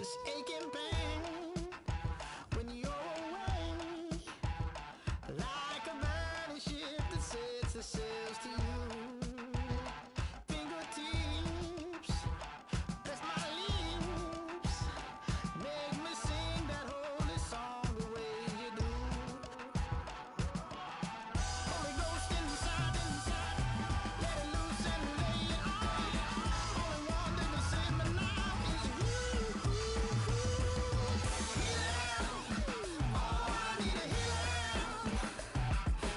this aching pain when you're away, like a burning ship that sets the sails to you. Fingertips, press my lips, make me sing that holy song the way you do. Holy Ghost inside, let it loose and lay it on. Only one that can save me now is you. Healing, oh, I need a healing.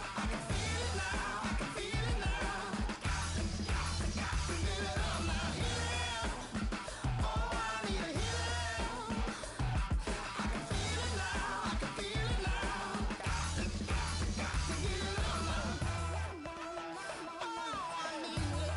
I can feel it now, I can feel it now. Got to get it up now. Healing, oh, I need a healing. I can feel it now, I can feel it now. Got to get it up now. Oh, I need it. Oh, I need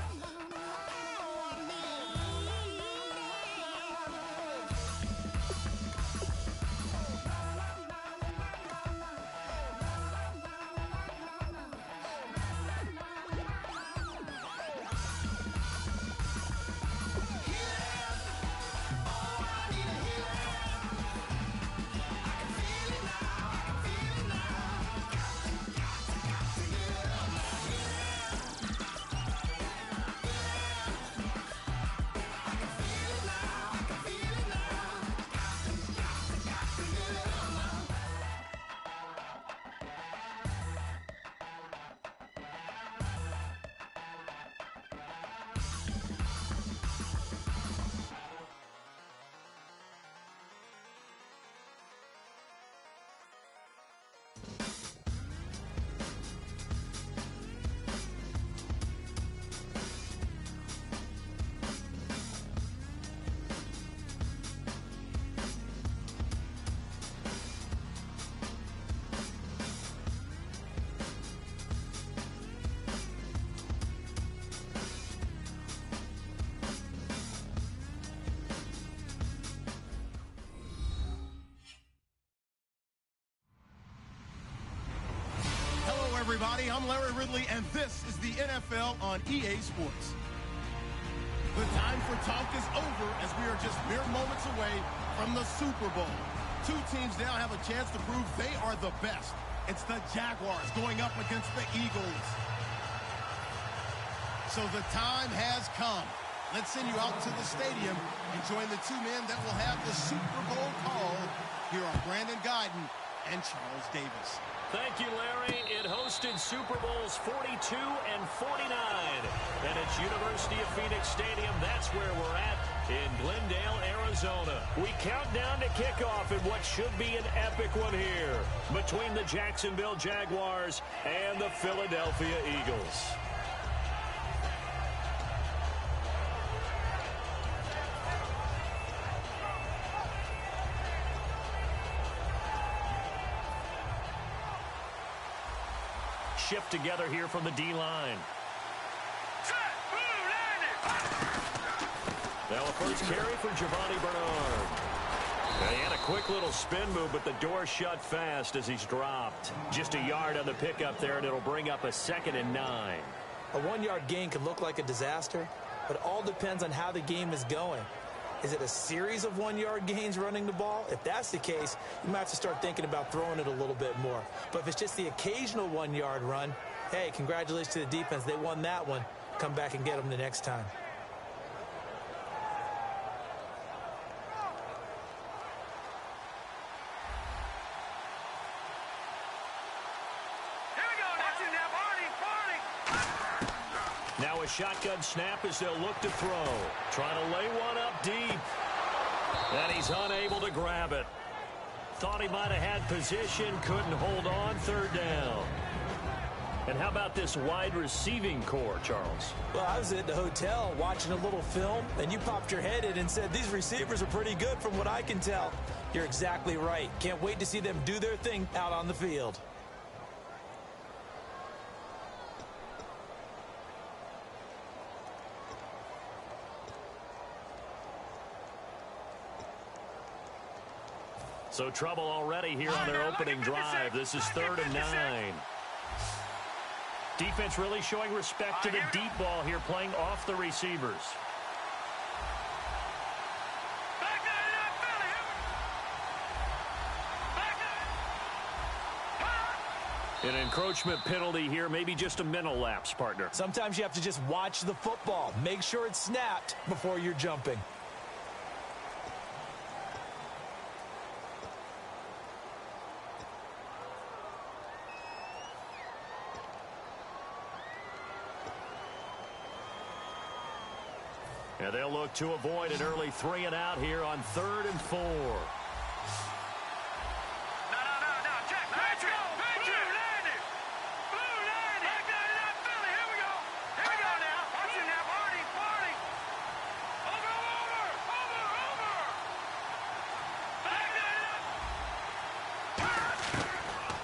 Hello, everybody. I'm Larry Ridley, and this is the NFL on EA Sports. The time for talk is over as we are just mere moments away from the Super Bowl. Two teams now have a chance to prove they are the best. It's the Jaguars going up against the Eagles. So the time has come. Let's send you out to the stadium and join the two men that will have the Super Bowl call. Here are Brandon Guyton and Charles Davis. Thank you, Larry. It hosted Super Bowls 42 and 49. And it's University of Phoenix Stadium. That's where we're at in Glendale, Arizona. We count down to kickoff in what should be an epic one here between the Jacksonville Jaguars and the Philadelphia Eagles. Shift together here from the D-line. Now a first carry for Giovanni Bernard. And he had a quick little spin move, but the door shut fast as he's dropped. Just a yard on the pickup there, and it'll bring up a 2nd and 9. A 1-yard gain could look like a disaster, but it all depends on how the game is going. Is it a series of 1-yard gains running the ball? If that's the case, you might have to start thinking about throwing it a little bit more. But if it's just the occasional 1-yard run, hey, congratulations to the defense. They won that one. Come back and get them the next time. Now a shotgun snap as they'll look to throw. Trying to lay one up deep. And he's unable to grab it. Thought he might have had position, couldn't hold on, 3rd down. And how about this wide receiving core, Charles? Well, I was at the hotel watching a little film, and you popped your head in and said, these receivers are pretty good from what I can tell. You're exactly right. Can't wait to see them do their thing out on the field. So trouble already here on their opening drive. This is 3rd and 9. Defense really showing respect to the deep ball here, playing off the receivers. An encroachment penalty here, maybe just a mental lapse, partner. Sometimes you have to just watch the football. Make sure it's snapped before you're jumping. And they'll look to avoid an early 3 and out here on 3rd and 4.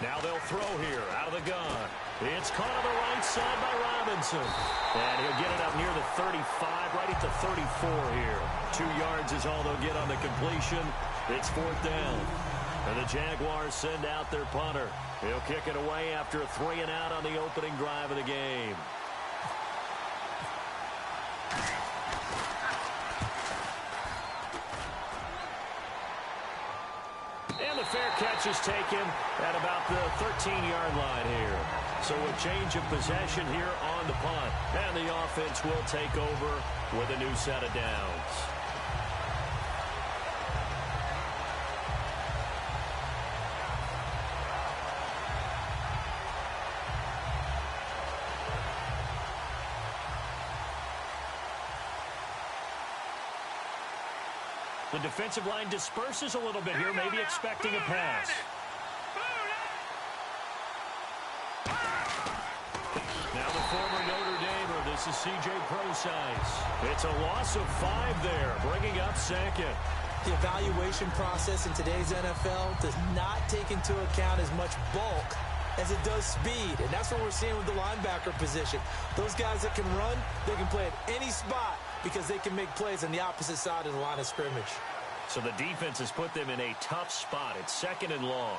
Now they'll throw here out of the gun. It's caught on the right side by Robinson. And he'll get it up near the 35, right at the 34 here. 2 yards is all they'll get on the completion. It's 4th down. And the Jaguars send out their punter. He'll kick it away after a 3 and out on the opening drive of the game. And the fair catch is taken at about the 13-yard line here. So a change of possession here on the punt. And the offense will take over with a new set of downs. The defensive line disperses a little bit here, maybe expecting a pass. Now the former Notre Damer, this is C.J. Procise. It's a loss of 5 there, bringing up 2nd. The evaluation process in today's NFL does not take into account as much bulk as it does speed, and that's what we're seeing with the linebacker position. Those guys that can run, they can play at any spot because they can make plays on the opposite side of the line of scrimmage. So the defense has put them in a tough spot. It's 2nd and long.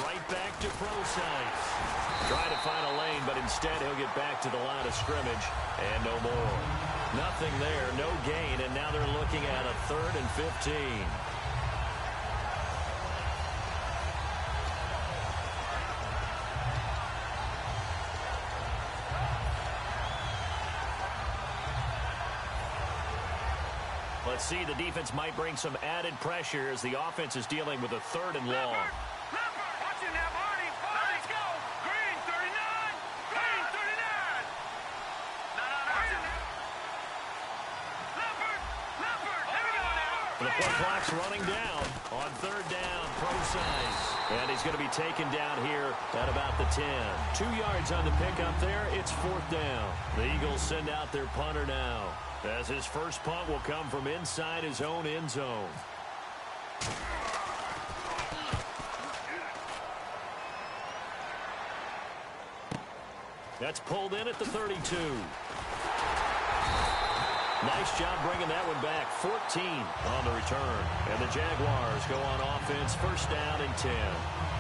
Right back to Procise. Trying to find a lane, but instead he'll get back to the line of scrimmage and no more. Nothing there, no gain, and now they're looking at a 3rd and 15. Let's see, the defense might bring some added pressure as the offense is dealing with a 3rd and long. The play clock's running down on 3rd down, Procise. And he's going to be taken down here at about the 10. 2 yards on the pickup there. It's 4th down. The Eagles send out their punter now, as his first punt will come from inside his own end zone. That's pulled in at the 32. Nice job bringing that one back. 14 on the return. And the Jaguars go on offense, 1st down and 10.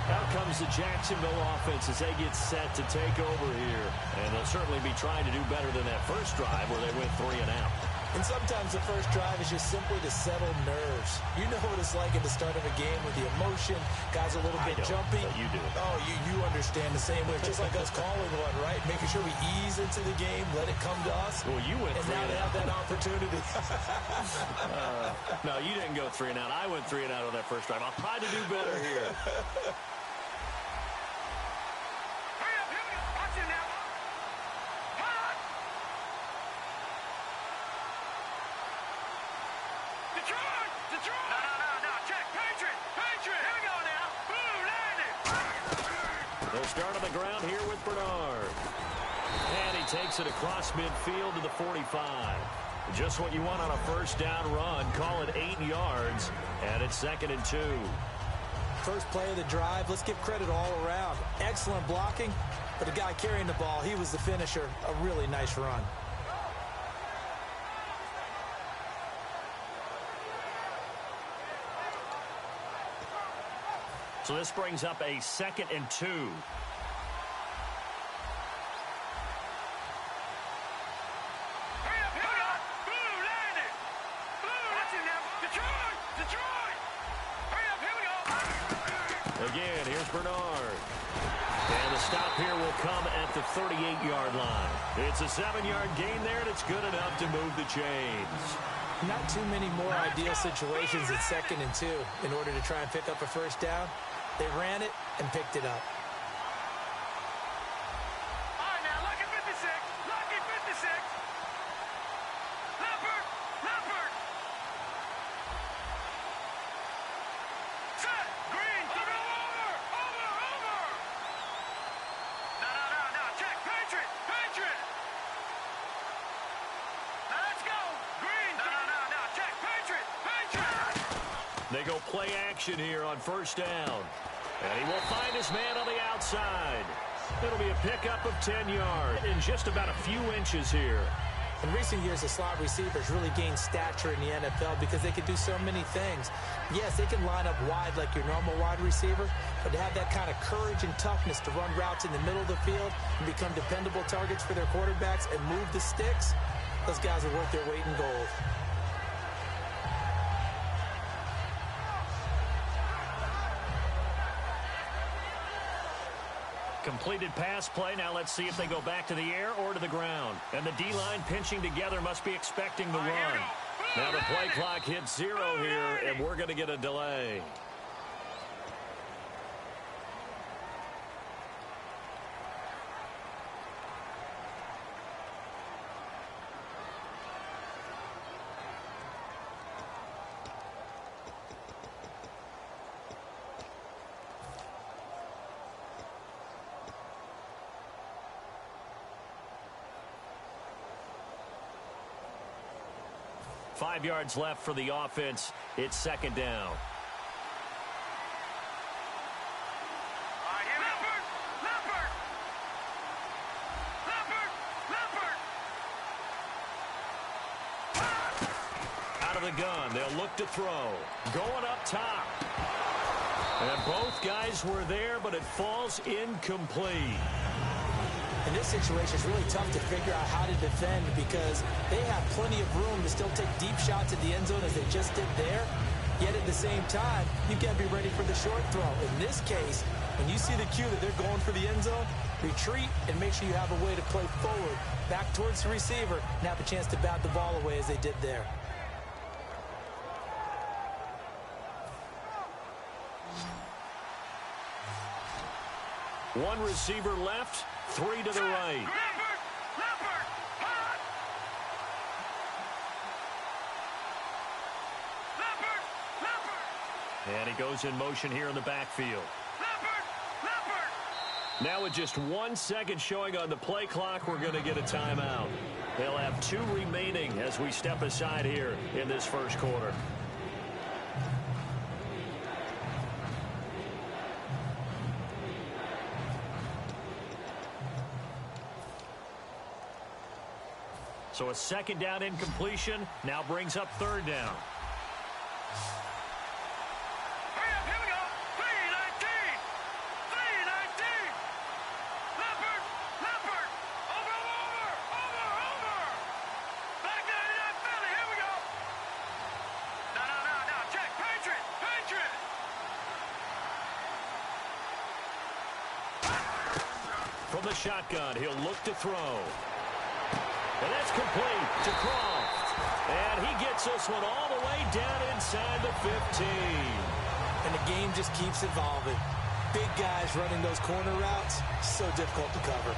Out comes the Jacksonville offense as they get set to take over here. And they'll certainly be trying to do better than that first drive where they went 3 and out. And sometimes the first drive is just simply to settle nerves. You know what it's like at the start of a game with the emotion. Guys a little bit jumpy. But you do. Oh, you understand the same way. Just like us calling one, right? Making sure we ease into the game, let it come to us. Well, you went 3 and now they have that opportunity. No, you didn't go 3 and out. I went 3 and out on that first drive. I'll try to do better here. They'll start on the ground here with Bernard. And he takes it across midfield to the 45. Just what you want on a first down run. Call it 8 yards. And it's 2nd and 2. First play of the drive. Let's give credit all around. Excellent blocking. But the guy carrying the ball, he was the finisher. A really nice run. So this brings up a 2nd and 2. Detroit! Hurry up, here we go! Again, here's Bernard. And the stop here will come at the 38-yard line. It's a 7-yard gain there, and it's good enough to move the chains. Not too many more ideal situations at 2nd and 2 in order to try and pick up a first down. They ran it and picked it up. All right, now, lucky 56. Lucky 56. Leopard. Leopard. Set. Green. Over. Over. No. Check. Patriot. Patriot. Now, let's go. Green. No. Check. Patriot. Patriot. They go play action here on first down. And he will find his man on the outside. It'll be a pickup of 10 yards in just about a few inches here. In recent years, the slot receivers really gained stature in the NFL because they can do so many things. Yes, they can line up wide like your normal wide receiver, but to have that kind of courage and toughness to run routes in the middle of the field and become dependable targets for their quarterbacks and move the sticks, those guys are worth their weight in gold. Completed pass play. Now let's see if they go back to the air or to the ground. And the D-line pinching together must be expecting the run. Now the play clock hits 0 here, and we're going to get a delay. Five yards left for the offense. It's 2nd down. Out of the gun. They'll look to throw. Going up top. And both guys were there, but it falls incomplete. In this situation, it's really tough to figure out how to defend because they have plenty of room to still take deep shots at the end zone as they just did there. Yet at the same time, you've got to be ready for the short throw. In this case, when you see the cue that they're going for the end zone, retreat and make sure you have a way to play forward, back towards the receiver, and have a chance to bat the ball away as they did there. One receiver left, 3 to the right. And he goes in motion here in the backfield. Now with just 1 second showing on the play clock, we're going to get a timeout. They'll have 2 remaining as we step aside here in this first quarter. So a 2nd down incompletion now brings up 3rd down. Hurry up, here we go. 319. 319. Leopard. Over. Back to that Philly, here we go. No. Check. Patriot. From the shotgun, he'll look to throw. And that's complete to Croft. And he gets this one all the way down inside the 15. And the game just keeps evolving. Big guys running those corner routes, so difficult to cover.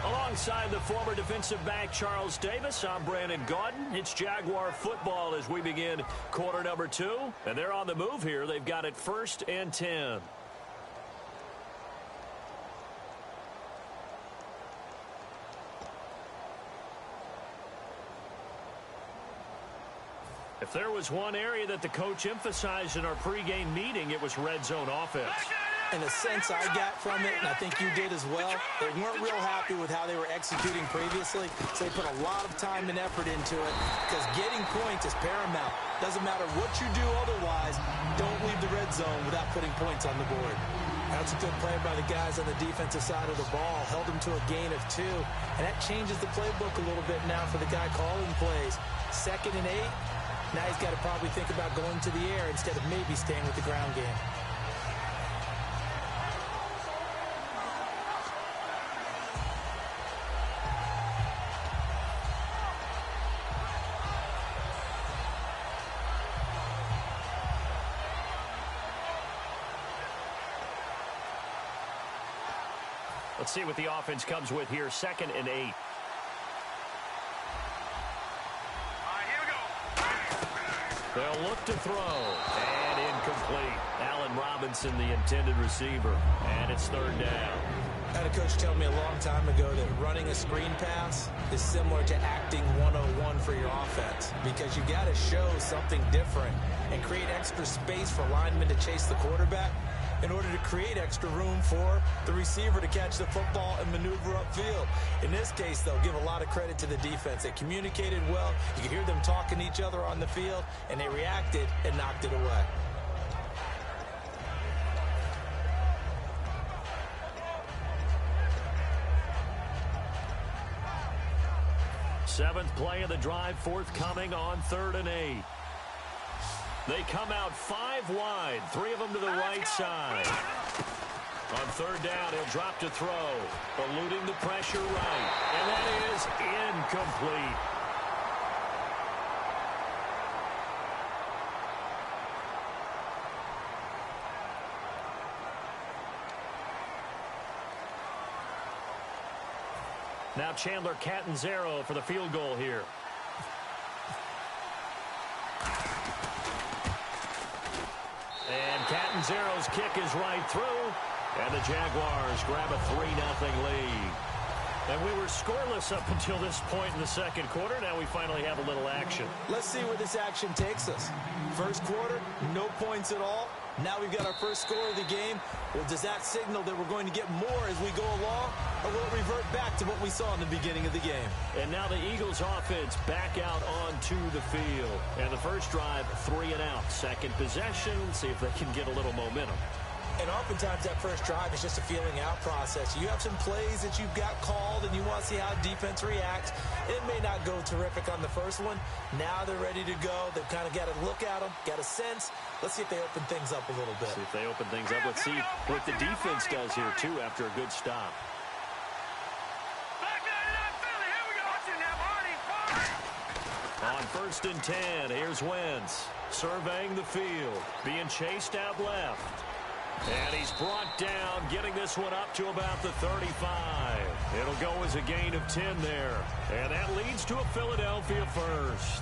Alongside the former defensive back Charles Davis, I'm Brandon Gaudin. It's Jaguar football as we begin quarter number 2. And they're on the move here. They've got it 1st and 10. If there was one area that the coach emphasized in our pregame meeting, it was red zone offense. And the sense I got from it, and I think you did as well, they weren't real happy with how they were executing previously, so they put a lot of time and effort into it because getting points is paramount. Doesn't matter what you do otherwise, don't leave the red zone without putting points on the board. A That's a good play by the guys on the defensive side of the ball. Held them to a gain of 2. And that changes the playbook a little bit now for the guy calling plays. 2nd and 8. Now he's got to probably think about going to the air instead of maybe staying with the ground game. Let's see what the offense comes with here. 2nd and 8. They'll look to throw. And incomplete. Allen Robinson, the intended receiver. And it's 3rd down. I had a coach tell me a long time ago that running a screen pass is similar to acting 101 for your offense, because you got to show something different and create extra space for linemen to chase the quarterback in order to create extra room for the receiver to catch the football and maneuver upfield. In this case, they'll give a lot of credit to the defense. They communicated well. You could hear them talking to each other on the field, and they reacted and knocked it away. Seventh play of the drive forthcoming on 3rd and 8. They come out 5 wide, 3 of them to the right side. On 3rd down, he'll drop to throw, eluding the pressure right. And that is incomplete. Now Chandler Catanzaro for the field goal here. And Catanzaro's kick is right through. And the Jaguars grab a 3-0 lead. And we were scoreless up until this point in the 2nd quarter. Now we finally have a little action. Let's see where this action takes us. First quarter, no points at all. Now we've got our first score of the game. Well, does that signal that we're going to get more as we go along? Or will it revert back to what we saw in the beginning of the game? And now the Eagles offense back out onto the field. And the first drive, 3 and out. Second possession, see if they can get a little momentum. And oftentimes that first drive is just a feeling out process. You have some plays that you've got called and you want to see how defense reacts. It may not go terrific on the first one. Now they're ready to go. They've kind of got to look at them, got a sense. Let's see if they open things up a little bit. See if they open things up. Let's see what the defense does here, too, after a good stop. On 1st and 10, here's Wentz surveying the field, being chased out left. And he's brought down, getting this one up to about the 35. It'll go as a gain of 10 there. And that leads to a Philadelphia first.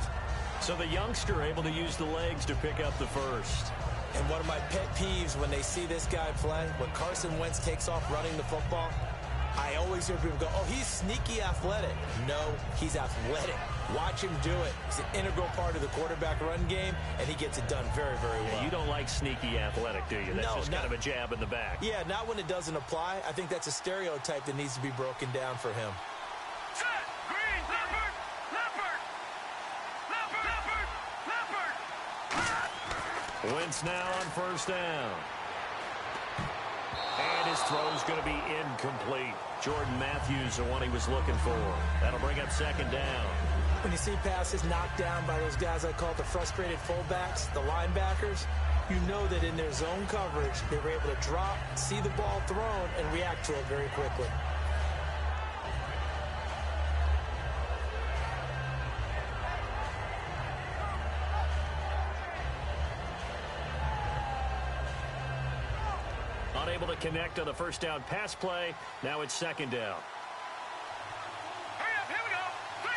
So the youngster able to use the legs to pick up the first. And one of my pet peeves when they see this guy play, when Carson Wentz takes off running the football, I always hear people go, oh, he's sneaky athletic. No, he's athletic. Watch him do it. He's an integral part of the quarterback run game, and he gets it done very, very well. Yeah, you don't like sneaky athletic, do you? That's just kind of a jab in the back. Yeah, not when it doesn't apply. I think that's a stereotype that needs to be broken down for him. Set, green, leopard, leopard, leopard, leopard. Wentz now on 1st down. And his throw's going to be incomplete. Jordan Matthews, the one he was looking for. That'll bring up 2nd down. When you see passes knocked down by those guys I call the frustrated fullbacks, the linebackers, you know that in their zone coverage, they were able to drop, see the ball thrown, and react to it very quickly. Unable to connect on the 1st down pass play. Now it's 2nd down. Hurry up, here we go. 3-19.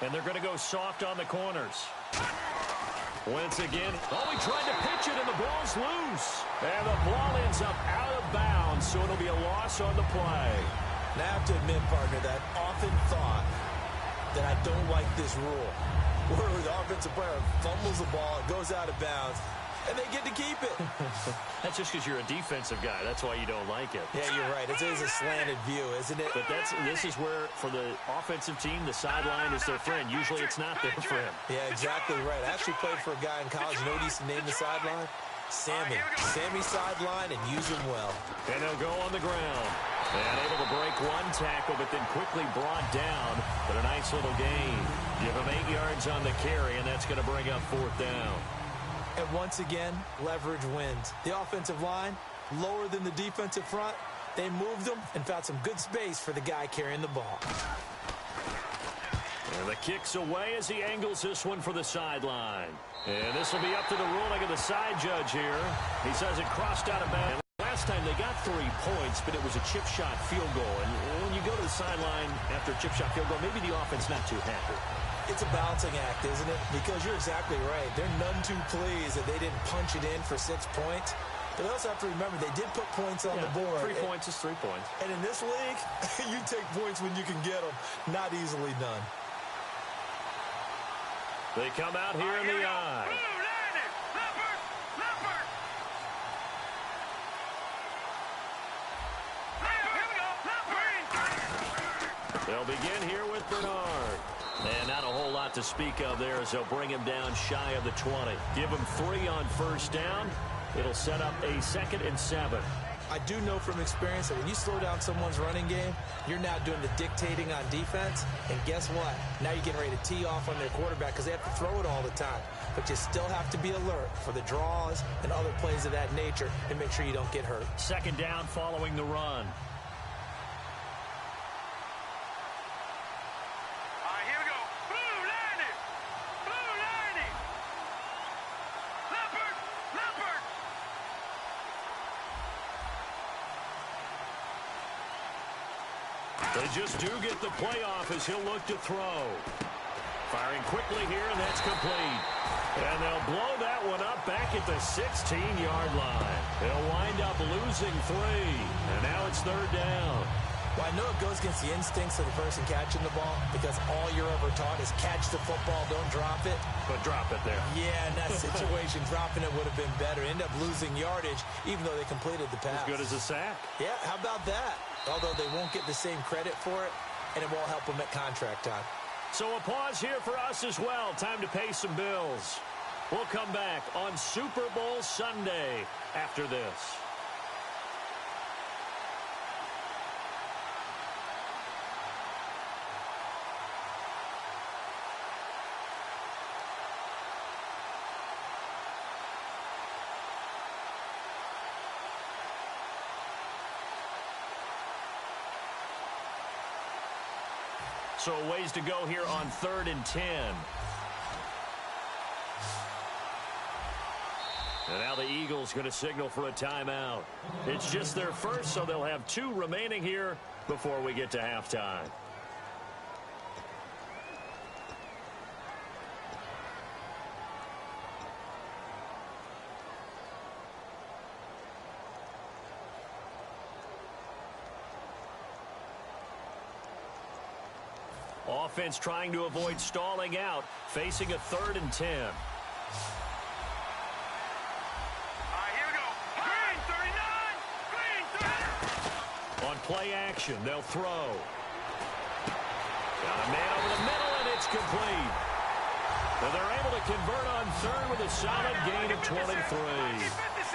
3-19. And they're going to go soft on the corners. Wentz again. Oh, he tried to pitch it, and the ball's loose. And the ball ends up out of bounds, so it'll be a loss on the play. Now, I have to admit, partner, that I often thought that I don't like this rule, where the offensive player fumbles the ball, it goes out of bounds, and they get to keep it. That's just because you're a defensive guy. That's why you don't like it. Yeah, you're right. It is a slanted view, isn't it? But this is where, for the offensive team, the sideline is their friend. Usually it's not their friend. Yeah, exactly right. I actually played for a guy in college. You know what he used to name the sideline? Sammy. Sammy sideline, and use him well. And they'll go on the ground. And able to break one tackle, but then quickly brought down. But a nice little gain. Give him 8 yards on the carry, and that's going to bring up 4th down. And once again, leverage wins. The offensive line, lower than the defensive front. They moved them and found some good space for the guy carrying the ball. And the kick's away as he angles this one for the sideline. And this will be up to the ruling of the side judge here. He says it crossed out of bounds. Last time they got 3 points, but it was a chip shot field goal. And when you go to the sideline after a chip shot field goal, maybe the offense not too happy. It's a balancing act, isn't it? Because you're exactly right. They're none too pleased that they didn't punch it in for 6 points. But they also have to remember they did put points on the board. 3 points is 3 points. And in this league, you take points when you can get them. Not easily done. They come out here in the eye. They'll begin here with Bernard. And not a whole lot to speak of there as they'll bring him down shy of the 20. Give him 3 on 1st down. It'll set up a 2nd and 7. I do know from experience that when you slow down someone's running game, you're now doing the dictating on defense. And guess what? Now you're getting ready to tee off on their quarterback because they have to throw it all the time. But you still have to be alert for the draws and other plays of that nature and make sure you don't get hurt. 2nd down following the run. They just do get the playoff as he'll look to throw. Firing quickly here, and that's complete. And they'll blow that one up back at the 16-yard line. They'll wind up losing 3. And now it's 3rd down. Well, I know it goes against the instincts of the person catching the ball because all you're ever taught is catch the football, don't drop it. But drop it there. Yeah, in that situation, dropping it would have been better. End up losing yardage, even though they completed the pass. As good as a sack. Yeah, how about that? Although they won't get the same credit for it, and it won't help them at contract time. So a pause here for us as well. Time to pay some bills. We'll come back on Super Bowl Sunday after this. So a ways to go here on 3rd and 10. And now the Eagles going to signal for a timeout. It's just their first, so they'll have 2 remaining here before we get to halftime. Offense trying to avoid stalling out, facing a 3rd and 10. Here we go. Green 39. Green 30. On play action, they'll throw. Got a man over the middle, and it's complete. And they're able to convert on 3rd with a solid gain of 23.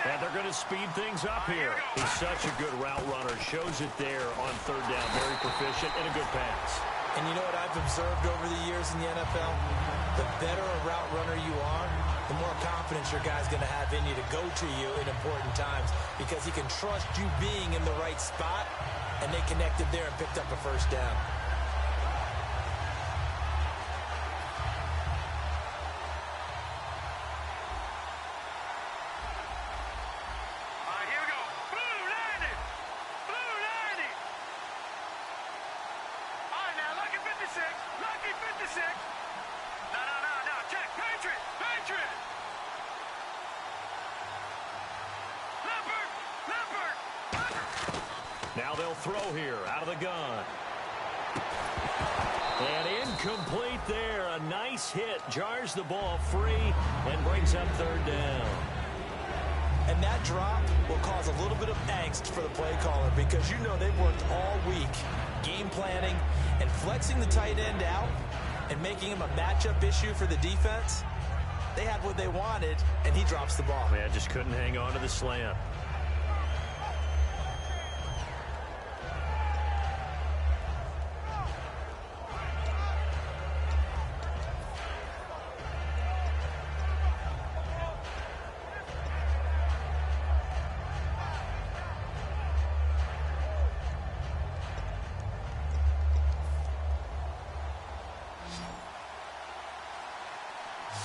And they're going to speed things up here. He's such a good route runner. Shows it there on 3rd down. Very proficient and a good pass. And you know what I've observed over the years in the NFL? The better a route runner you are, the more confidence your guy's going to have in you to go to you in important times because he can trust you being in the right spot, and they connected there and picked up a 1st down. Now they'll throw here out of the gun. And incomplete there. A nice hit. Jars the ball free and brings up 3rd down. And that drop will cause a little bit of angst for the play caller because you know they've worked all week game planning and flexing the tight end out and making him a matchup issue for the defense. They had what they wanted, and he drops the ball. Yeah, just couldn't hang on to the slant.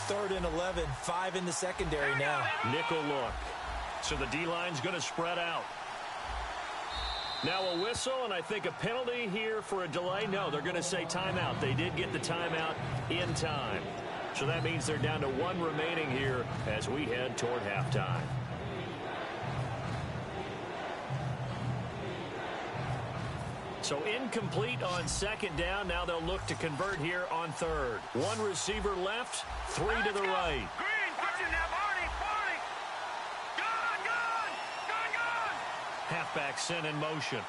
Third and 11, 5 in the secondary now. Nickel look. So the D-line's going to spread out. Now a whistle, and I think a penalty here for a delay. No, they're going to say timeout. They did get the timeout in time. So that means they're down to one remaining here as we head toward halftime. So incomplete on second down. Now they'll look to convert here on third. One receiver left, three to the right. Green, put you now, Barney. Gone. Halfback sent in motion.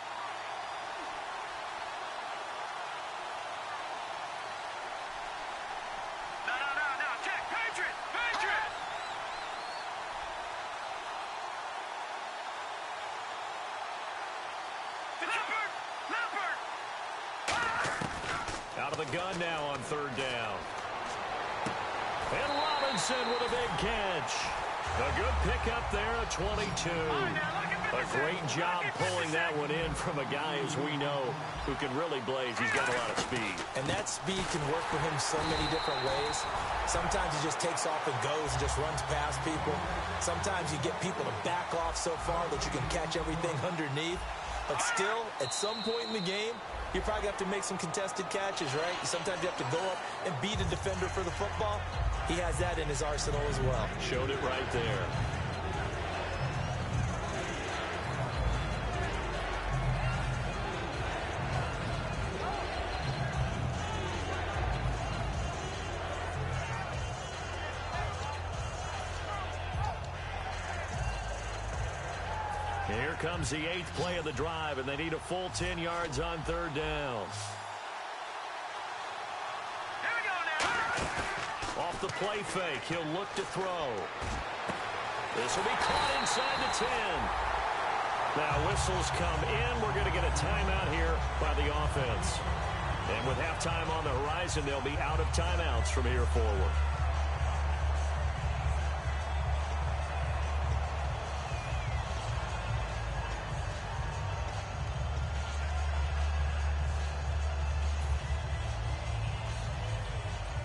No. Check. Patriot. Leopard. Out of the gun now on third down. And Robinson with a big catch. A good pickup there at 22. A great job pulling that one in from a guy, as we know, who can really blaze. He's got a lot of speed. And that speed can work for him so many different ways. Sometimes he just takes off and goes and just runs past people. Sometimes you get people to back off so far that you can catch everything underneath. But still, at some point in the game, you probably have to make some contested catches, right? Sometimes you have to go up and beat a defender for the football. He has that in his arsenal as well. Showed it right there. Here comes the 8th play of the drive, and they need a full 10 yards on third down. Here we go now. Off the play fake, he'll look to throw. This will be caught inside the 10. Now whistles come in. We're going to get a timeout here by the offense. And with halftime on the horizon, they'll be out of timeouts from here forward.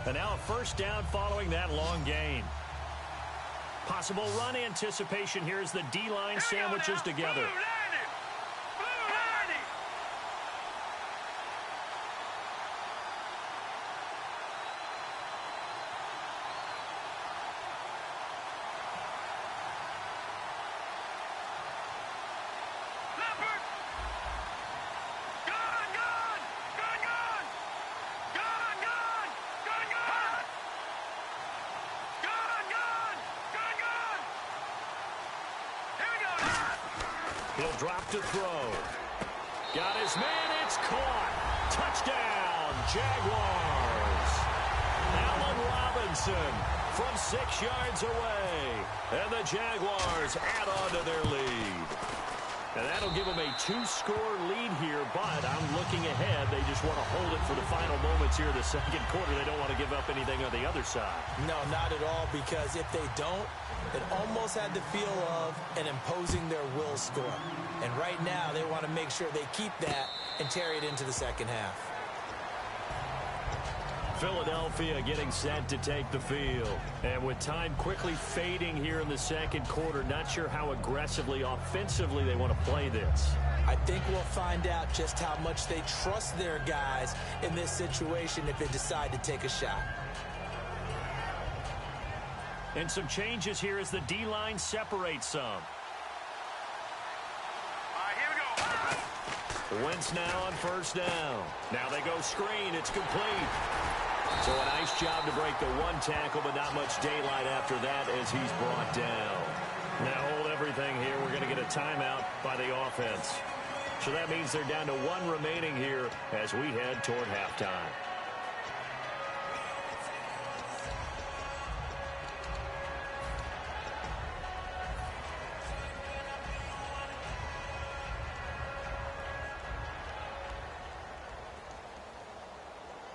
And now a first down following that long gain. Possible run anticipation here as the D-line sandwiches together. Blue landing. Leopard. Gone. He'll drop to throw. Got his man. It's caught. Touchdown, Jaguars. Allen Robinson from 6 yards away. And the Jaguars add on to their lead. And that'll give them a 2-score lead here, but I'm looking ahead. They just want to hold it for the final moments here in the second quarter. They don't want to give up anything on the other side. No, not at all, because if they don't, it almost had the feel of an imposing their will score. And right now, they want to make sure they keep that and carry it into the second half. Philadelphia getting set to take the field. And with time quickly fading here in the second quarter, not sure how aggressively, offensively they want to play this. I think we'll find out just how much they trust their guys in this situation if they decide to take a shot. And some changes here as the D-line separates some. All right, here we go. Wentz now on first down. Now they go screen. It's complete. So a nice job to break the one tackle, but not much daylight after that as he's brought down. Now hold everything here. We're going to get a timeout by the offense. So that means they're down to 1 remaining here as we head toward halftime.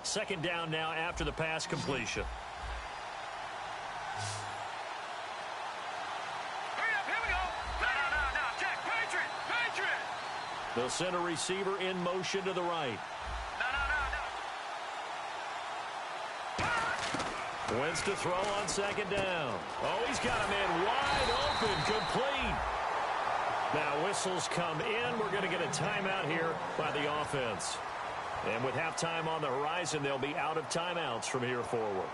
Second down now after the pass completion. They'll send a receiver in motion to the right. Wentz to throw on second down. Oh, he's got a man wide open, complete. Now whistles come in. We're going to get a timeout here by the offense. And with halftime on the horizon, they'll be out of timeouts from here forward.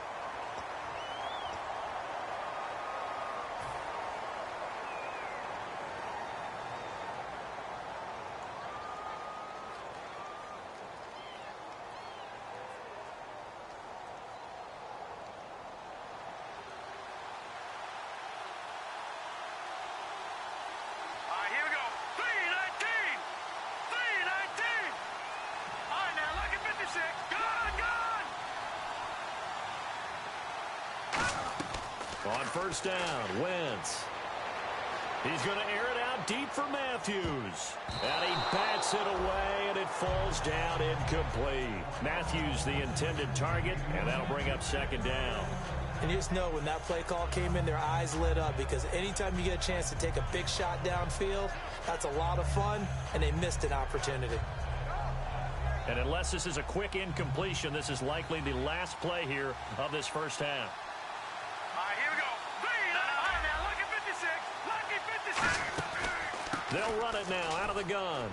On first down, Wentz. He's going to air it out deep for Matthews. And he bats it away, and it falls down incomplete. Matthews, the intended target, and that'll bring up second down. And you just know when that play call came in, their eyes lit up, because anytime you get a chance to take a big shot downfield, that's a lot of fun, and they missed an opportunity. And unless this is a quick incompletion, this is likely the last play here of this first half. They'll run it now out of the gun.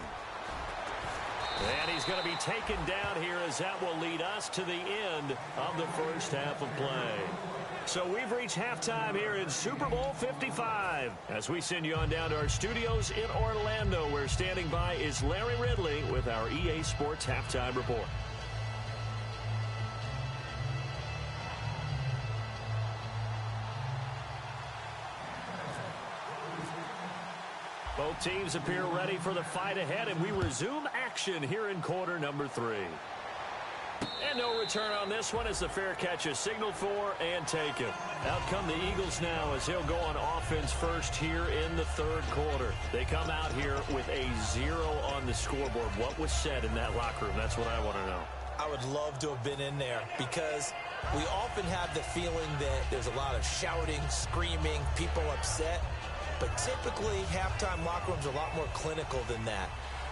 And he's going to be taken down here, as that will lead us to the end of the first half of play. So we've reached halftime here in Super Bowl 55. As we send you on down to our studios in Orlando, where standing by is Larry Ridley with our EA Sports Halftime Report. Both teams appear ready for the fight ahead, and we resume action here in quarter number 3. And no return on this one as the fair catch is signaled for and taken. Out come the Eagles now as he'll go on offense first here in the third quarter. They come out here with a 0 on the scoreboard. What was said in that locker room? That's what I want to know. I would love to have been in there, because we often have the feeling that there's a lot of shouting, screaming, people upset. But typically, halftime locker rooms are a lot more clinical than that.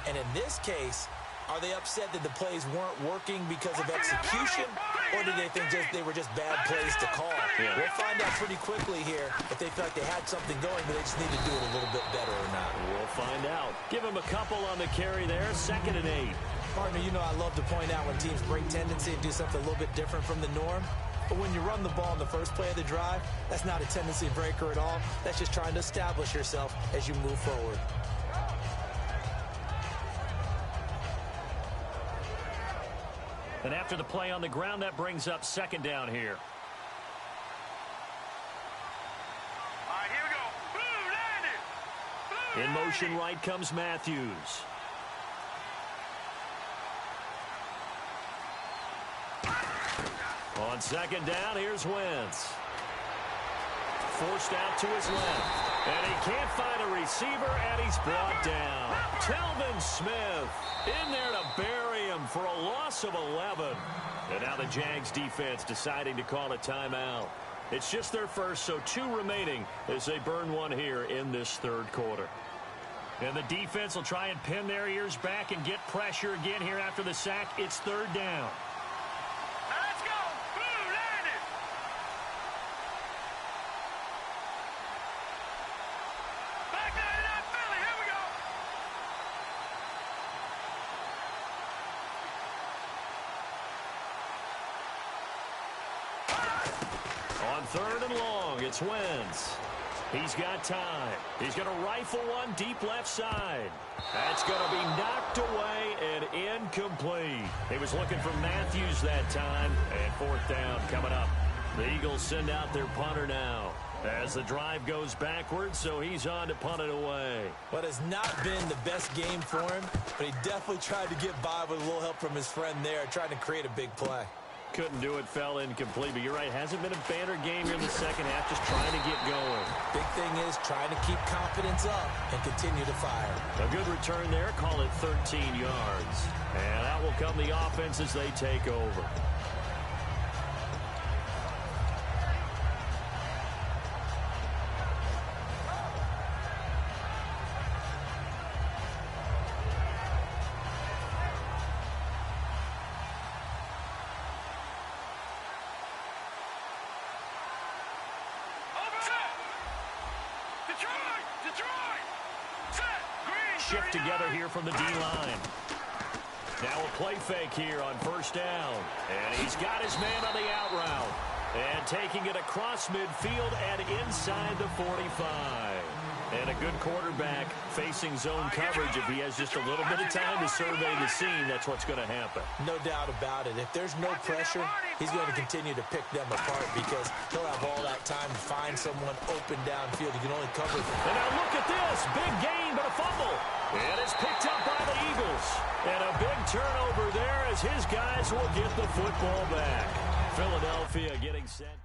And in this case, are they upset that the plays weren't working because of execution, or do they think they were just bad plays to call? Yeah. We'll find out pretty quickly here if they feel like they had something going, but they just need to do it a little bit better or not. We'll find out. Give them a couple on the carry there, 2nd and 8. Partner, you know I love to point out when teams break tendency and do something a little bit different from the norm. But when you run the ball in the first play of the drive, that's not a tendency breaker at all. That's just trying to establish yourself as you move forward. And after the play on the ground, that brings up second down here. All right, here we go. Blue, landed. In motion right comes Matthews. On second down, here's Wentz. Forced out to his left. And he can't find a receiver, and he's brought down. Telvin Smith in there to bury him for a loss of 11. And now the Jags defense deciding to call a timeout. It's just their first, so 2 remaining as they burn one here in this third quarter. And the defense will try and pin their ears back and get pressure again here after the sack. It's third down. Third and long, it's Wentz. He's got time. He's going to rifle one deep left side. That's going to be knocked away and incomplete. He was looking for Matthews that time, and 4th down coming up. The Eagles send out their punter now. As the drive goes backwards, so he's on to punt it away. But it's not been the best game for him, but he definitely tried to get by with a little help from his friend there, trying to create a big play. Couldn't do it, fell incomplete, but you're right, hasn't been a banner game here in the second half, just trying to get going. Big thing is trying to keep confidence up and continue to fire. A good return there, call it 13 yards. And out will come the offense as they take over. Shift together here from the D-line. Now a play fake here on first down. And he's got his man on the out route. And taking it across midfield and inside the 45. And a good quarterback facing zone coverage. If he has just a little bit of time to survey the scene, that's what's going to happen. No doubt about it. If there's no pressure, he's going to continue to pick them apart because he'll have all that time to find someone open downfield. He can only cover. And now look at this. Big gain, but a fumble. And it's picked up by the Eagles. And a big turnover there as his guys will get the football back. Philadelphia getting set.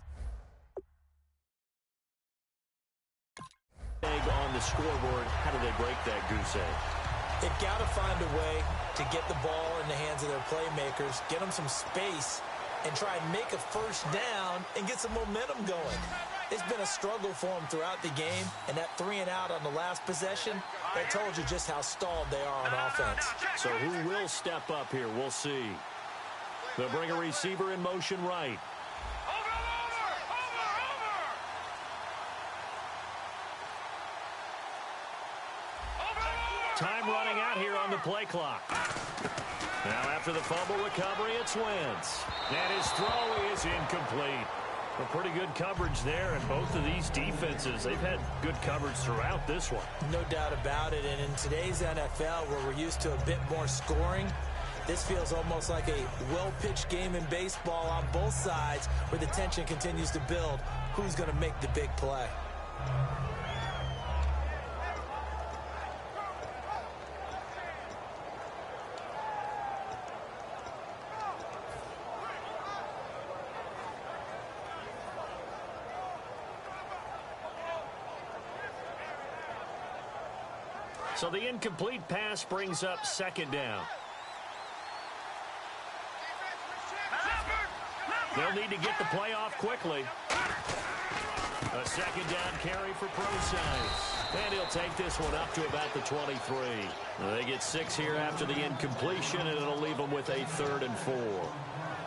Egg on the scoreboard. How do they break that goose egg? They've got to find a way to get the ball in the hands of their playmakers, get them some space, and try and make a first down and get some momentum going. It's been a struggle for them throughout the game, and that 3-and-out on the last possession, that told you just how stalled they are on offense. So who will step up here? We'll see. They'll bring a receiver in motion right. Time running out here on the play clock. Now after the fumble recovery, it's Wentz. And his throw is incomplete. A pretty good coverage there, and both of these defenses, they've had good coverage throughout this one. No doubt about it, and in today's NFL, where we're used to a bit more scoring, this feels almost like a well-pitched game in baseball on both sides, where the tension continues to build. Who's going to make the big play? So the incomplete pass brings up second down. They'll need to get the play off quickly. A second down carry for Procise. And he'll take this one up to about the 23. They get 6 here after the incompletion, and it'll leave them with a 3rd and 4.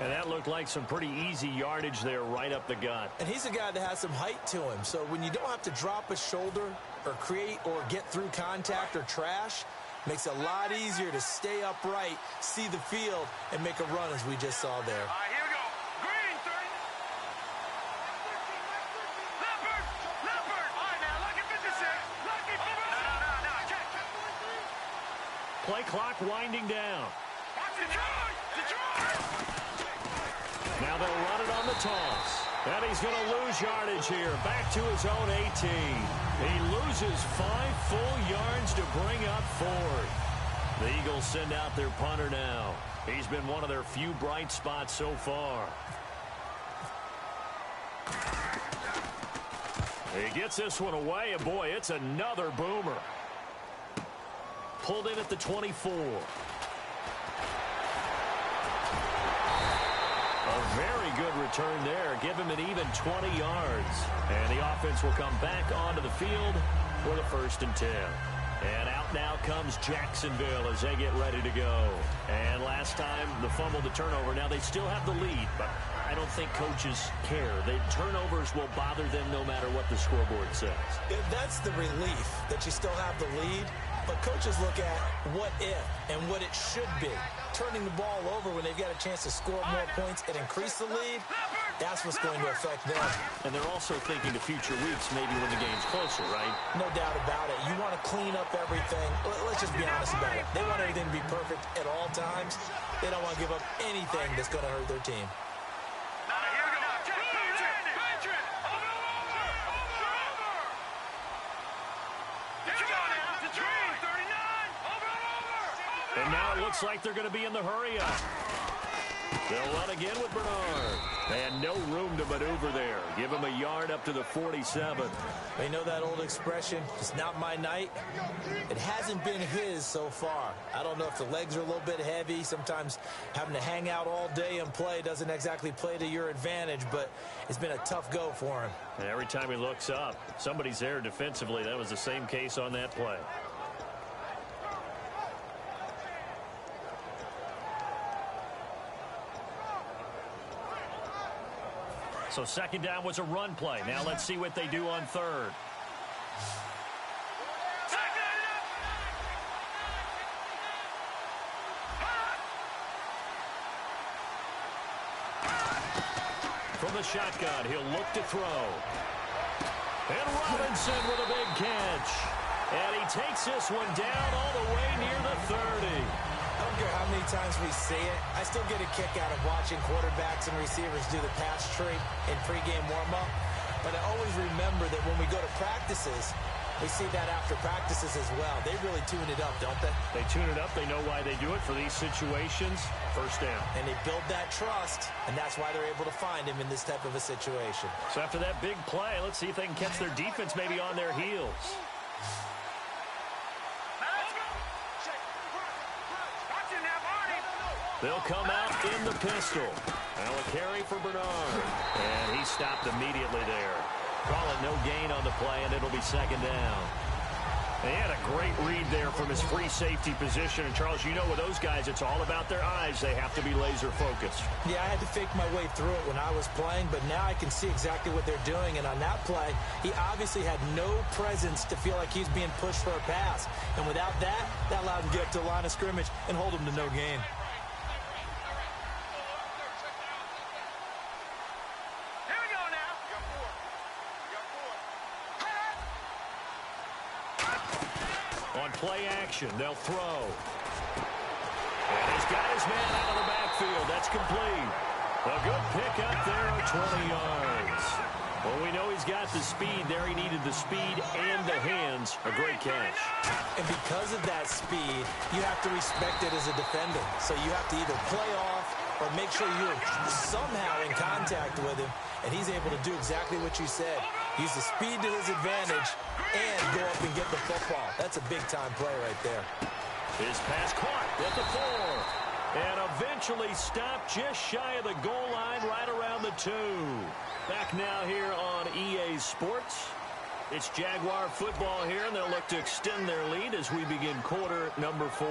And that looked like some pretty easy yardage there right up the gut. And he's a guy that has some height to him. So when you don't have to drop a shoulder or create or get through contact or trash, makes it a lot easier to stay upright, see the field, and make a run as we just saw there. All right, here we go. Green, 30. Leopard. All right, now, lucky 56. Lucky 56. No. Check. Play clock winding down. Detroit. Now they'll run it on the toss. And he's going to lose yardage here. Back to his own 18. He loses 5 full yards to bring up 4th. The Eagles send out their punter now. He's been one of their few bright spots so far. He gets this one away, and boy, it's another boomer. Pulled in at the 24. A very good return there. Give him an even 20 yards. And the offense will come back onto the field for the 1st and 10. And out now comes Jacksonville as they get ready to go. And last time, the fumble, the turnover. Now they still have the lead, but I don't think coaches care. The turnovers will bother them no matter what the scoreboard says. That's the relief that you still have the lead. But coaches look at what if and what it should be. Turning the ball over when they've got a chance to score more points and increase the lead, that's what's going to affect them. And they're also thinking to future weeks, maybe when the game's closer, right? No doubt about it. You want to clean up everything. Let's just be honest about it. They want everything to be perfect at all times. They don't want to give up anything that's going to hurt their team. Here we go. looks like they're going to be in the hurry-up. They'll run again with Bernard. And no room to maneuver there. Give him a yard up to the 47. You know that old expression, it's not my night? It hasn't been his so far. I don't know if the legs are a little bit heavy. Sometimes having to hang out all day and play doesn't exactly play to your advantage, but it's been a tough go for him. And every time he looks up, somebody's there defensively. That was the same case on that play. So second down was a run play. Now let's see what they do on third. From the shotgun, he'll look to throw. And Robinson with a big catch. And he takes this one down all the way near the 30. I don't care how many times we see it. I still get a kick out of watching quarterbacks and receivers do the pass tree in pregame warm-up. But I always remember that when we go to practices, we see that after practices as well. They really tune it up, don't they? They tune it up. They know why they do it for these situations. First down. And they build that trust, and that's why they're able to find him in this type of a situation. So after that big play, let's see if they can catch their defense maybe on their heels. They'll come out in the pistol. Now a carry for Bernard. And he stopped immediately there. Call it no gain on the play, and it'll be second down. They had a great read there from his free safety position. And, Charles, you know with those guys, it's all about their eyes. They have to be laser focused. Yeah, I had to fake my way through it when I was playing, but now I can see exactly what they're doing. And on that play, he obviously had no presence to feel like he's being pushed for a pass. And without that, that allowed him to get up to the line of scrimmage and hold him to no gain. On play action, they'll throw. And he's got his man out of the backfield. That's complete. A good pickup there of 20 yards. Well, we know he's got the speed there. He needed the speed and the hands. A great catch. And because of that speed, you have to respect it as a defender. So you have to either play off or make sure you're somehow in contact with him. And he's able to do exactly what you said. Use the speed to his advantage and go up and get the football. That's a big-time play right there. His pass caught at the 4. And eventually stopped just shy of the goal line right around the 2. Back now here on EA Sports. It's Jaguar football here, and they'll look to extend their lead as we begin quarter number 4.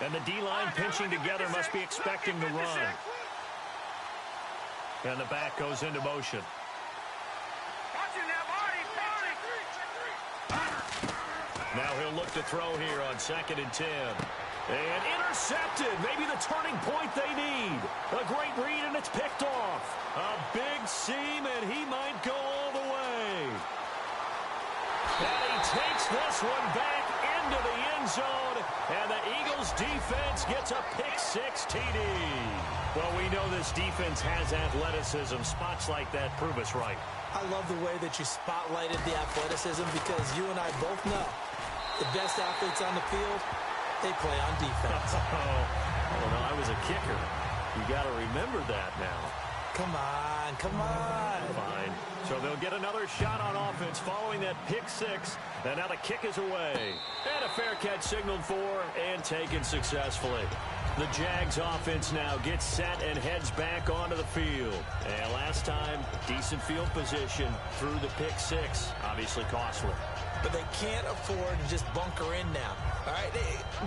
And the D-line pinching together must be expecting the run. And the back goes into motion. Now he'll look to throw here on 2nd and 10. And intercepted. Maybe the turning point they need. A great read, and it's picked off. A big seam, and he might go all the way. And he takes this one back into the end zone, and the Eagles defense gets a pick-6 TD. Well, we know this defense has athleticism. Spots like that prove us right. I love the way that you spotlighted the athleticism because you and I both know the best athletes on the field, they play on defense. Oh, no, I was a kicker. You got to remember that now. Come on, come on. Fine. So they'll get another shot on offense following that pick-6. And now the kick is away. And a fair catch signaled for and taken successfully. The Jags offense now gets set and heads back onto the field. And last time, decent field position through the pick-6. Obviously costly. But they can't afford to just bunker in now. All right,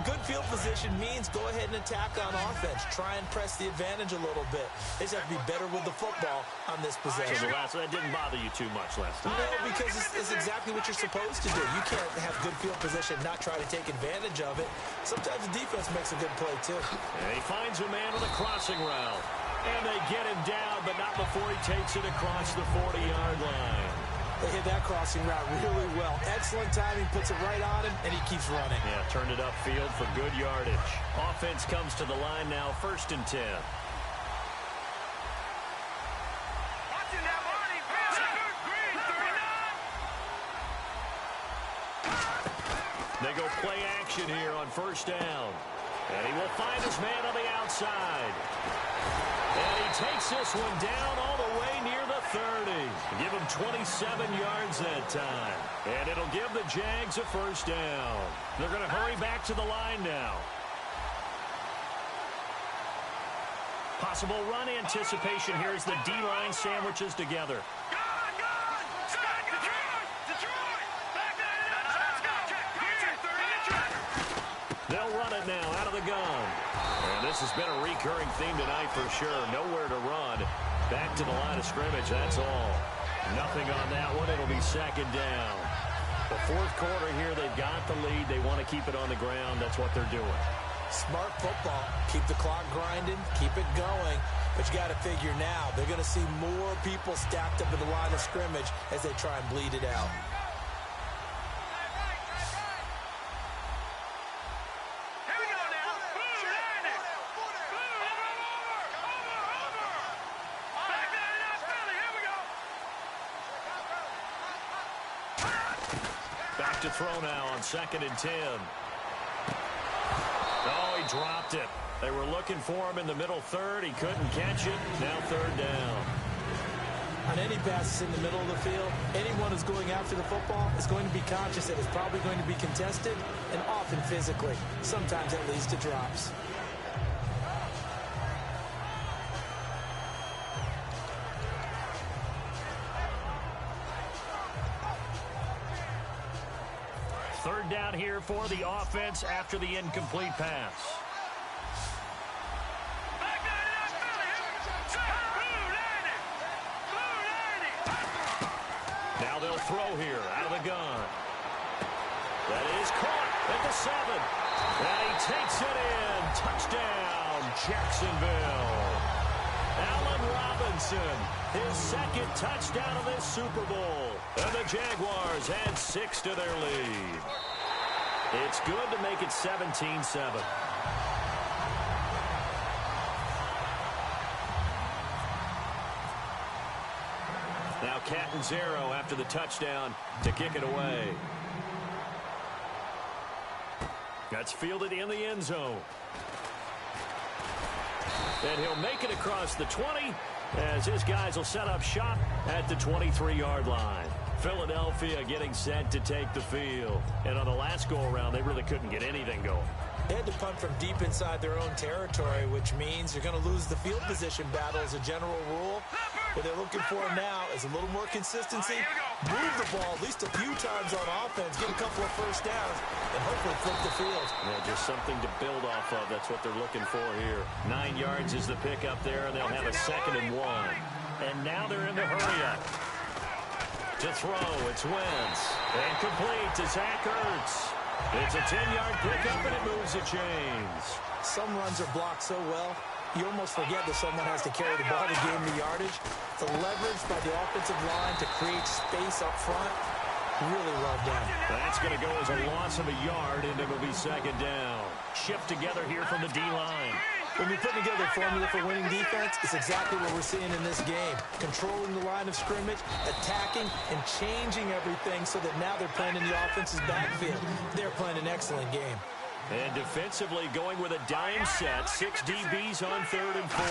good field position means go ahead and attack on offense. Try and press the advantage a little bit. They just have to be better with the football on this possession. So that didn't bother you too much last time. No, because it's exactly what you're supposed to do. You can't have good field position, not try to take advantage of it. Sometimes the defense makes a good play, too. And he finds a man with a crossing route. And they get him down, but not before he takes it across the 40-yard line. They hit that crossing route really well. Excellent timing, puts it right on him, and he keeps running. Yeah, turned it upfield for good yardage. Offense comes to the line now, 1st and 10. They go play action here on 1st down. And he will find his man on the outside. And he takes this one down all the way near the 30. Give him 27 yards that time. And it'll give the Jags a 1st down. They're going to hurry back to the line now. Possible run anticipation here as the D-line sandwiches together. They'll run it now out of the gun. And this has been a recurring theme tonight for sure. Nowhere to run. Back to the line of scrimmage, that's all. Nothing on that one. It'll be 2nd down. The 4th quarter here, they've got the lead. They want to keep it on the ground. That's what they're doing. Smart football. Keep the clock grinding. Keep it going. But you got to figure now, they're going to see more people stacked up at the line of scrimmage as they try and bleed it out. Back to throw now on 2nd and 10. Oh, he dropped it. They were looking for him in the middle 3rd. He couldn't catch it. Now 3rd down. On any passes in the middle of the field, anyone who's going after the football is going to be conscious that it's probably going to be contested and often physically. Sometimes that leads to drops. Third down here for the offense after the incomplete pass. Now they'll throw here out of the gun. That is caught at the 7. And he takes it in. Touchdown, Jacksonville. Allen Robinson, his 2nd touchdown of this Super Bowl. And the Jaguars add 6 to their lead. It's good to make it 17-7. Now Catanzaro after the touchdown to kick it away. That's fielded in the end zone. And he'll make it across the 20 as his guys will set up shop at the 23-yard line. Philadelphia getting set to take the field. And on the last go-around, they really couldn't get anything going. They had to punt from deep inside their own territory, which means you're going to lose the field position battle as a general rule. What they're looking for now is a little more consistency. Move the ball at least a few times on offense, get a couple of 1st downs, and hopefully flip the field. Yeah, just something to build off of. That's what they're looking for here. 9 yards is the pick up there, and they'll have a 2nd and 1. And now they're in the hurry-up. To throw, it's Wentz. And complete to Zach Ertz. It's a 10-yard pickup, and it moves the chains. Some runs are blocked so well, you almost forget that someone has to carry the ball to gain the yardage. The leverage by the offensive line to create space up front, really well done. That's going to go as a loss of a yard, and it'll be 2nd down. Shift together here from the D-line. When we put together a formula for winning defense, it's exactly what we're seeing in this game. Controlling the line of scrimmage, attacking, and changing everything so that now they're playing in the offense's backfield. They're playing an excellent game. And defensively going with a dime set. 6 DBs on 3rd and 4.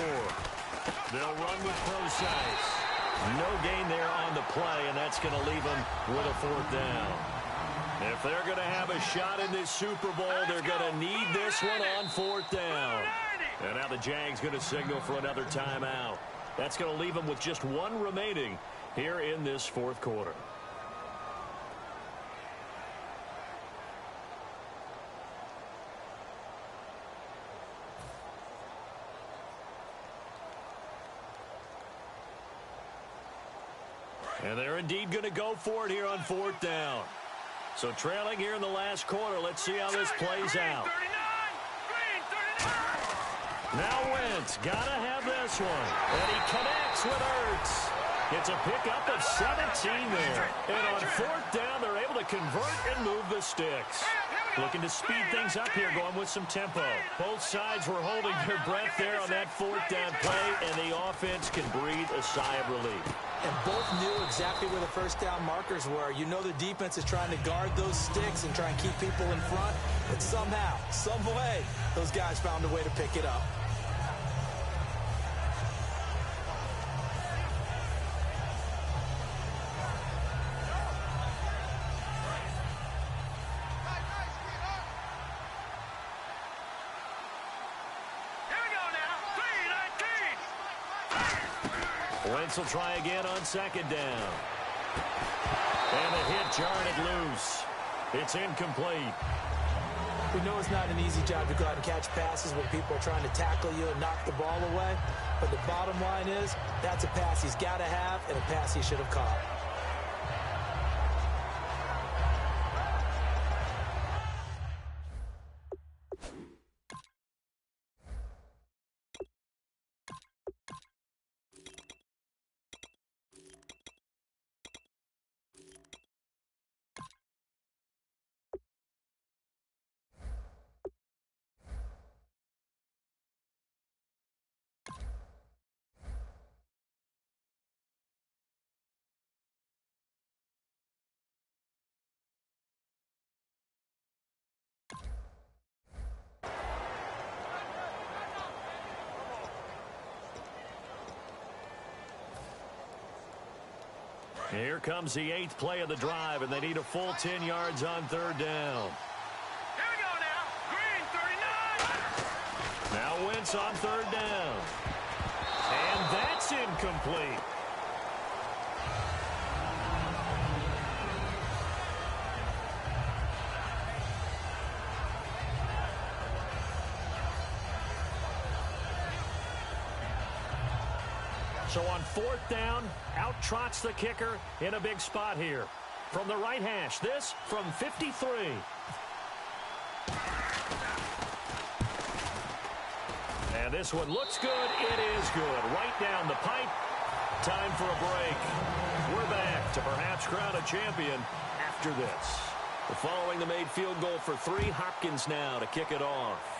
They'll run with Procise. No gain there on the play, and that's going to leave them with a 4th down. If they're going to have a shot in this Super Bowl, they're going to need this one on 4th down. And now the Jags going to signal for another timeout. That's going to leave them with just 1 remaining here in this 4th quarter. And they're indeed going to go for it here on 4th down. So trailing here in the last quarter, let's see how this plays out. Now Wentz, gotta have this one. And he connects with Ertz. It's a pickup of 17 there. And on fourth down, they're able to convert and move the sticks. Looking to speed things up here, going with some tempo. Both sides were holding their breath there on that fourth down play, and the offense can breathe a sigh of relief. And both knew exactly where the first down markers were. You know the defense is trying to guard those sticks and try and keep people in front. But somehow, some way, those guys found a way to pick it up. Wentz will try again on second down. And the hit jarred it loose. It's incomplete. We know it's not an easy job to go out and catch passes when people are trying to tackle you and knock the ball away. But the bottom line is, that's a pass he's got to have and a pass he should have caught. Here comes the 8th play of the drive, and they need a full 10 yards on third down. Here we go now. Green 39. Now Wentz on third down. And that's incomplete. So on fourth down, out trots the kicker in a big spot here. From the right hash, this from 53. And this one looks good. It is good. Right down the pipe. Time for a break. We're back to perhaps crown a champion after this. Following the made field goal for 3, Hopkins now to kick it off.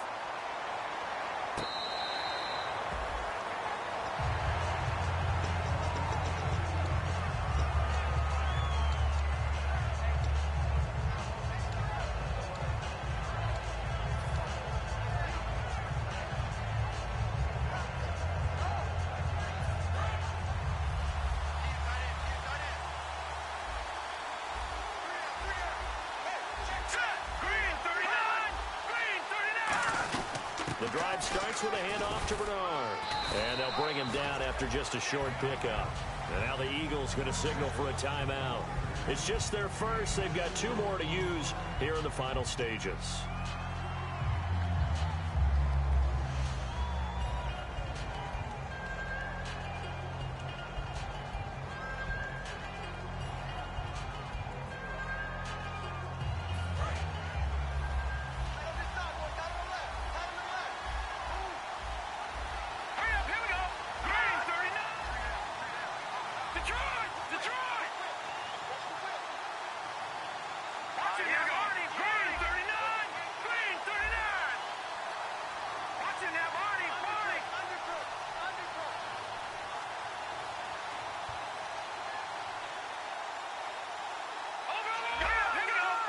The drive starts with a handoff to Bernard. And they'll bring him down after just a short pickup. And now the Eagles going to signal for a timeout. It's just their first. They've got 2 more to use here in the final stages.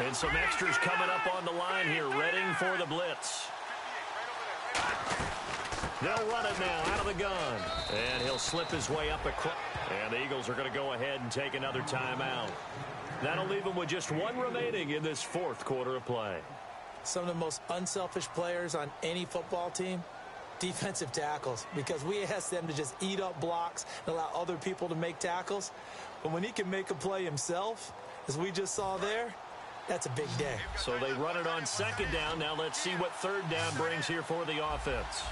And some extras coming up on the line here, readying for the blitz. They'll run it now out of the gun. And he'll slip his way up across. And the Eagles are going to go ahead and take another timeout. That'll leave them with just 1 remaining in this 4th quarter of play. Some of the most unselfish players on any football team, defensive tackles, because we ask them to just eat up blocks and allow other people to make tackles. But when he can make a play himself, as we just saw there, that's a big day. So they run it on second down. Now let's see what third down brings here for the offense.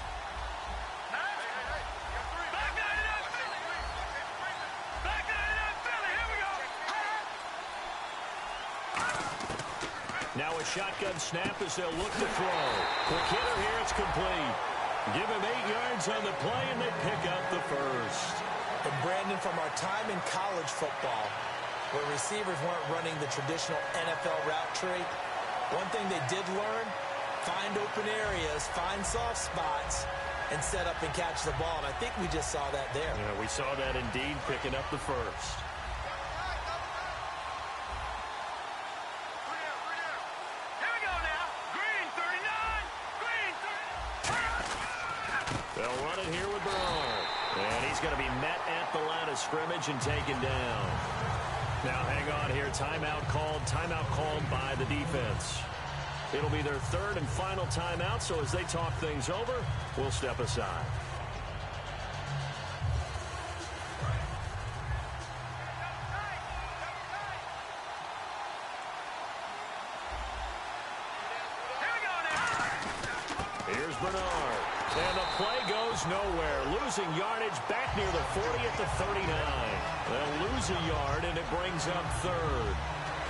Now a shotgun snap as they'll look to throw. Quick hitter here, it's complete. Give him 8 yards on the play, and they pick up the first. And Brandon, from our time in college football, where receivers weren't running the traditional NFL route tree, one thing they did learn, find open areas, find soft spots, and set up and catch the ball. And I think we just saw that there. Yeah, we saw that indeed, picking up the first. Here we go now. Green 39. Green 30. They'll run it here with Bernard. And he's going to be met at the line of scrimmage and taken down. Now hang on here. Timeout called by the defense. It'll be their third and final timeout, so as they talk things over, we'll step aside. Here's Bernard. And the play goes nowhere. Losing yardage back near the 40 at the 39. They'll lose a yard, and it brings up third.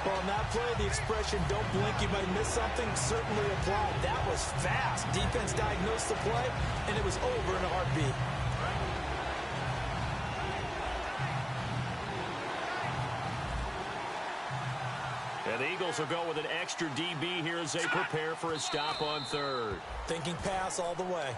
Well, on that play, the expression, don't blink, you might miss something, certainly applied. That was fast. Defense diagnosed the play, and it was over in a heartbeat. And the Eagles will go with an extra DB here as they prepare for a stop on third. Thinking pass all the way.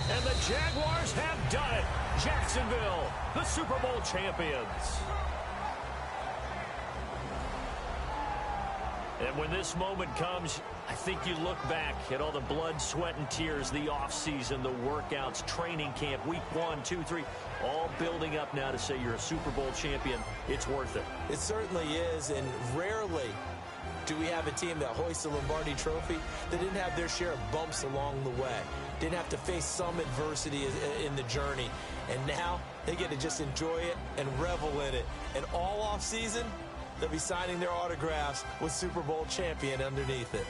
And the Jaguars have done it. Jacksonville, the Super Bowl champions. And when this moment comes, I think you look back at all the blood, sweat, and tears, the offseason, the workouts, training camp, week 1, 2, 3, all building up now to say you're a Super Bowl champion. It's worth it. It certainly is, and rarely do we have a team that hoists the Lombardi Trophy that didn't have their share of bumps along the way, didn't have to face some adversity in the journey, and now they get to just enjoy it and revel in it. And all offseason, they'll be signing their autographs with Super Bowl champion underneath it.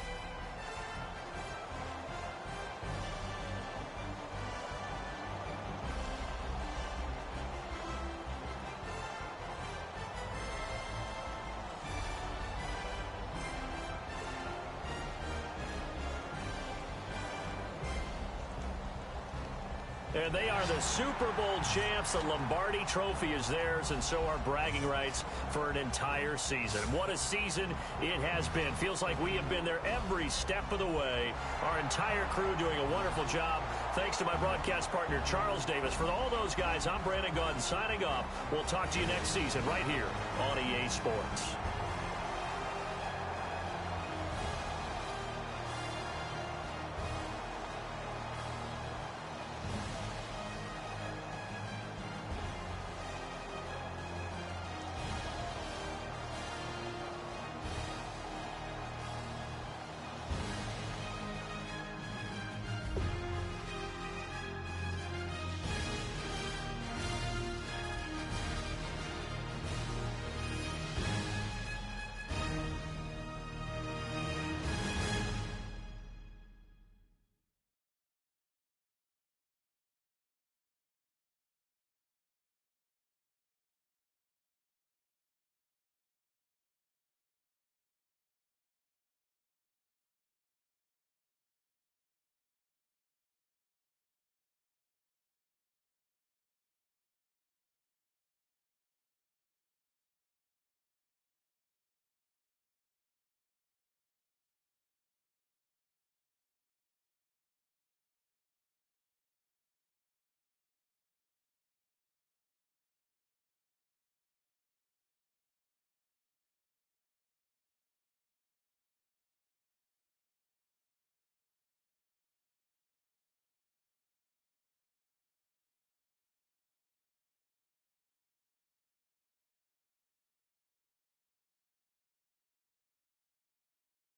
And they are the Super Bowl champs. The Lombardi Trophy is theirs, and so are bragging rights for an entire season. What a season it has been. Feels like we have been there every step of the way. Our entire crew doing a wonderful job. Thanks to my broadcast partner, Charles Davis. For all those guys, I'm Brandon Gunn signing off. We'll talk to you next season right here on EA Sports.